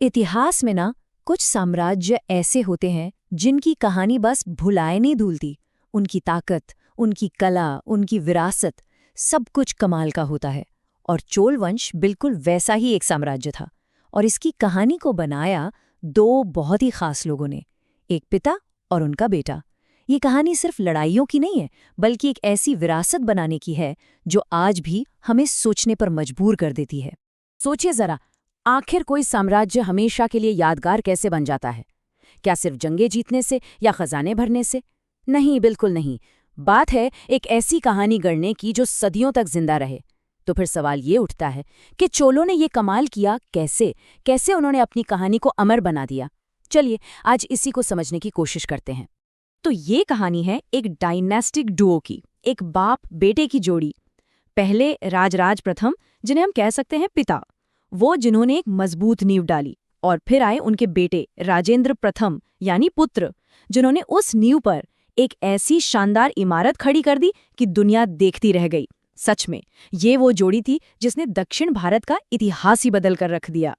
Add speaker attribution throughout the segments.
Speaker 1: इतिहास में ना कुछ साम्राज्य ऐसे होते हैं जिनकी कहानी बस भुलाए नहीं धुलती। उनकी ताकत, उनकी कला, उनकी विरासत, सब कुछ कमाल का होता है। और चोल वंश बिल्कुल वैसा ही एक साम्राज्य था। और इसकी कहानी को बनाया दो बहुत ही खास लोगों ने, एक पिता और उनका बेटा। ये कहानी सिर्फ लड़ाइयों की नहीं है, बल्कि एक ऐसी विरासत बनाने की है जो आज भी हमें सोचने पर मजबूर कर देती है।
Speaker 2: सोचिए जरा, आखिर कोई साम्राज्य हमेशा के लिए यादगार कैसे बन जाता है? क्या सिर्फ जंगें जीतने से या खजाने भरने से? नहीं, बिल्कुल नहीं। बात है एक ऐसी कहानी गढ़ने की जो सदियों तक जिंदा रहे। तो फिर सवाल ये उठता है कि चोलों ने ये कमाल किया कैसे? कैसे उन्होंने अपनी कहानी को अमर बना दिया? चलिए आज इसी को समझने की कोशिश करते हैं।
Speaker 1: तो ये कहानी है एक डायनेस्टिक डुओ की, एक बाप बेटे की जोड़ी। पहले राजराज प्रथम, जिन्हें हम कह सकते हैं पिता, वो जिन्होंने एक मजबूत नींव डाली। और फिर आए उनके बेटे राजेंद्र प्रथम यानी पुत्र, जिन्होंने उस नींव पर एक ऐसी शानदार इमारत खड़ी कर दी कि दुनिया देखती रह गई। सच में ये वो जोड़ी थी जिसने दक्षिण भारत का इतिहास ही बदल कर रख दिया।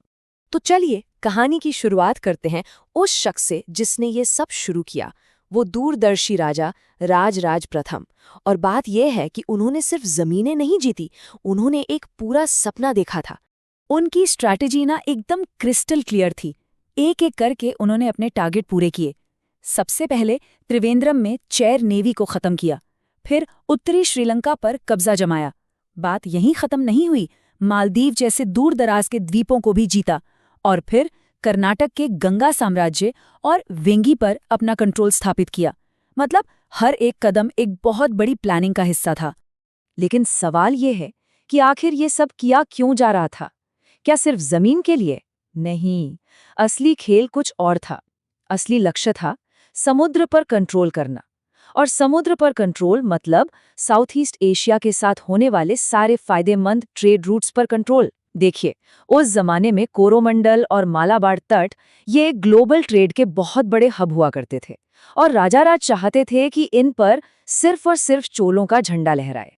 Speaker 3: तो चलिए कहानी की शुरुआत करते हैं उस शख्स से जिसने ये सब शुरू किया, वो दूरदर्शी राजा राजराज प्रथम। और बात यह है कि उन्होंने सिर्फ जमीनें नहीं जीती, उन्होंने एक पूरा सपना देखा था।
Speaker 1: उनकी स्ट्रैटेजी ना एकदम क्रिस्टल क्लियर थी। एक एक करके उन्होंने अपने टारगेट पूरे किए। सबसे पहले त्रिवेंद्रम में चैर नेवी को खत्म किया, फिर उत्तरी श्रीलंका पर कब्जा जमाया। बात यहीं खत्म नहीं हुई, मालदीव जैसे दूर दराज के द्वीपों को भी जीता। और फिर कर्नाटक के गंगा साम्राज्य और वेंगी पर अपना कंट्रोल स्थापित किया। मतलब हर एक कदम एक बहुत बड़ी प्लानिंग का हिस्सा था। लेकिन सवाल ये है कि आखिर ये सब किया क्यों जा रहा था? क्या सिर्फ जमीन के लिए? नहीं, असली खेल कुछ और था। असली लक्ष्य था समुद्र पर कंट्रोल करना। और समुद्र पर कंट्रोल मतलब साउथ ईस्ट एशिया के साथ होने वाले सारे फायदेमंद ट्रेड रूट्स पर कंट्रोल। देखिए, उस जमाने में कोरोमंडल और मालाबार तट ये ग्लोबल ट्रेड के बहुत बड़े हब हुआ करते थे। और राजाराज चाहते थे कि इन पर सिर्फ और सिर्फ चोलों का झंडा लहराए।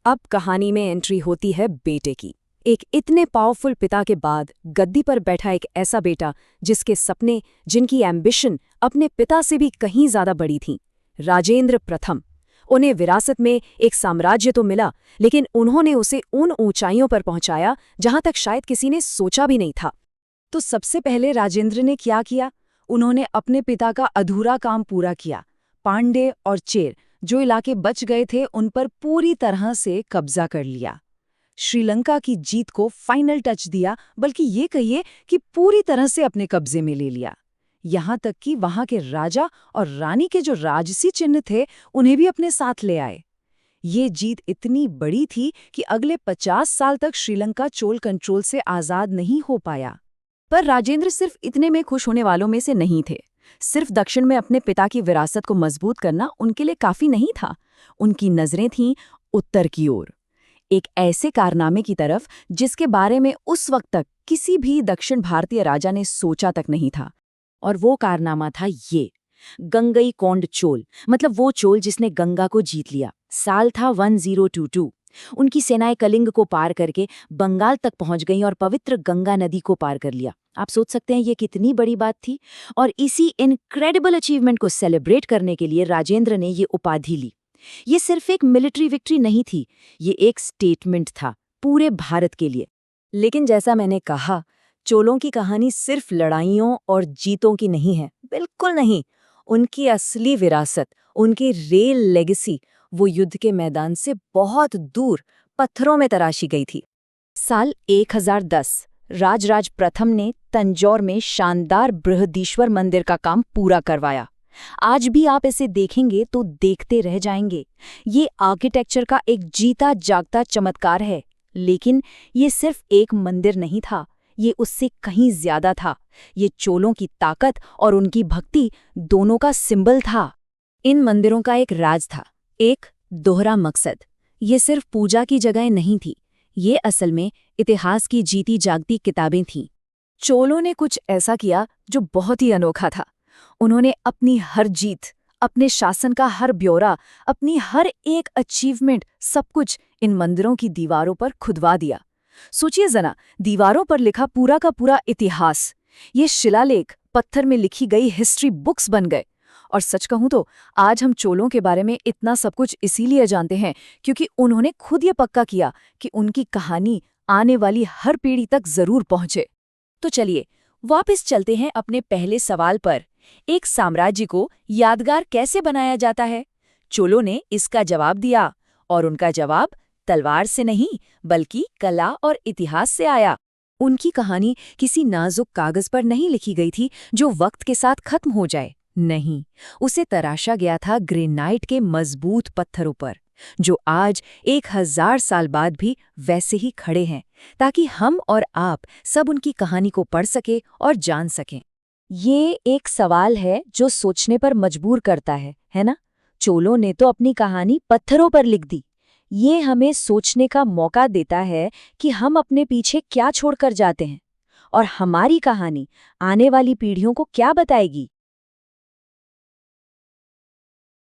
Speaker 3: अब कहानी में एंट्री होती है बेटे की। एक इतने पावरफुल पिता के बाद गद्दी पर बैठा एक ऐसा बेटा जिसके सपने, जिनकी एम्बिशन अपने पिता से भी कहीं ज्यादा बड़ी थी। राजेंद्र प्रथम। उन्हें विरासत में एक साम्राज्य तो मिला, लेकिन उन्होंने उसे उन ऊंचाइयों पर पहुंचाया जहां तक शायद किसी ने सोचा भी नहीं था।
Speaker 1: तो सबसे पहले राजेंद्र ने क्या किया? उन्होंने अपने पिता का अधूरा काम पूरा किया। पांडे और चेर, जो इलाके बच गए थे, उन पर पूरी तरह से कब्जा कर लिया। श्रीलंका की जीत को फाइनल टच दिया, बल्कि ये कहिए कि पूरी तरह से अपने कब्जे में ले लिया। यहाँ तक कि वहां के राजा और रानी के जो राजसी चिन्ह थे, उन्हें भी अपने साथ ले आए। ये जीत इतनी बड़ी थी कि अगले 50 साल तक श्रीलंका चोल कंट्रोल से आजाद नहीं हो पाया।
Speaker 2: पर राजेंद्र सिर्फ इतने में खुश होने वालों में से नहीं थे। सिर्फ दक्षिण में अपने पिता की विरासत को मजबूत करना उनके लिए काफी नहीं था। उनकी नजरें थीं उत्तर की ओर, एक ऐसे कारनामे की तरफ जिसके बारे में उस वक्त तक किसी भी दक्षिण भारतीय राजा ने सोचा तक नहीं था। और वो कारनामा था ये, गंगईकोंड चोल। मतलब वो चोल जिसने गंगा को जीत लिया। साल था 1022। उनकी सेनाएं कलिंग को पार करके बंगाल तक पहुंच गईं और पवित्र गंगा नदी को पार कर लिया। आप सोच सकते हैं ये कितनी बड़ी बात थी। और इसी इनक्रेडिबल अचीवमेंट को सेलिब्रेट करने के लिए राजेंद्र ने ये उपाधि ली। ये सिर्फ एक मिलिट्री विक्ट्री नहीं थी, ये एक स्टेटमेंट था पूरे भारत के लिए।
Speaker 1: लेकिन जैसा मैंने कहा, चोलों की कहानी सिर्फ लड़ाइयों और जीतों की नहीं है, बिल्कुल नहीं। उनकी असली विरासत, उनकी रेल लेगेसी, वो युद्ध के मैदान से बहुत दूर पत्थरों में तराशी गई थी। साल 1010 राजराज प्रथम ने तंजौर में शानदार बृहदीश्वर मंदिर का काम पूरा करवाया। आज भी आप इसे देखेंगे तो देखते रह जाएंगे। ये आर्किटेक्चर का एक जीता जागता चमत्कार है। लेकिन ये सिर्फ एक मंदिर नहीं था, ये उससे कहीं ज्यादा था। ये चोलों की ताकत और उनकी भक्ति दोनों का सिंबल था। इन मंदिरों का एक राज था, एक दोहरा मकसद। ये सिर्फ पूजा की जगह नहीं थी, ये असल में इतिहास की जीती जागती किताबें थीं। चोलों ने कुछ ऐसा किया जो बहुत ही अनोखा था। उन्होंने अपनी हर जीत, अपने शासन का हर ब्यौरा, अपनी हर एक अचीवमेंट, सब कुछ इन मंदिरों की दीवारों पर खुदवा दिया। सोचिए जरा, दीवारों पर लिखा पूरा का पूरा इतिहास।
Speaker 3: ये शिलालेख पत्थर में लिखी गई हिस्ट्री बुक्स बन गए। और सच कहूं तो आज हम चोलों के बारे में इतना सब कुछ इसीलिए जानते हैं क्योंकि उन्होंने खुद ये पक्का किया कि उनकी कहानी आने वाली हर पीढ़ी तक जरूर पहुंचे। तो चलिए वापस चलते हैं अपने पहले सवाल पर। एक साम्राज्य को यादगार कैसे बनाया जाता है? चोलों ने इसका जवाब दिया, और उनका जवाब तलवार से नहीं बल्कि कला और इतिहास से आया। उनकी कहानी किसी नाजुक कागज पर नहीं लिखी गई थी जो वक्त के साथ खत्म हो जाए। नहीं, उसे तराशा गया था ग्रेनाइट के मजबूत पत्थरों पर, जो आज 1000 साल बाद भी वैसे ही खड़े हैं, ताकि हम और आप सब उनकी कहानी को पढ़ सके और जान सकें।
Speaker 1: ये एक सवाल है जो सोचने पर मजबूर करता है ना? चोलों ने तो अपनी कहानी पत्थरों पर लिख दी। ये हमें सोचने का मौका देता है कि हम अपने पीछे क्या छोड़कर जाते हैं और हमारी कहानी आने वाली पीढ़ियों को क्या बताएगी।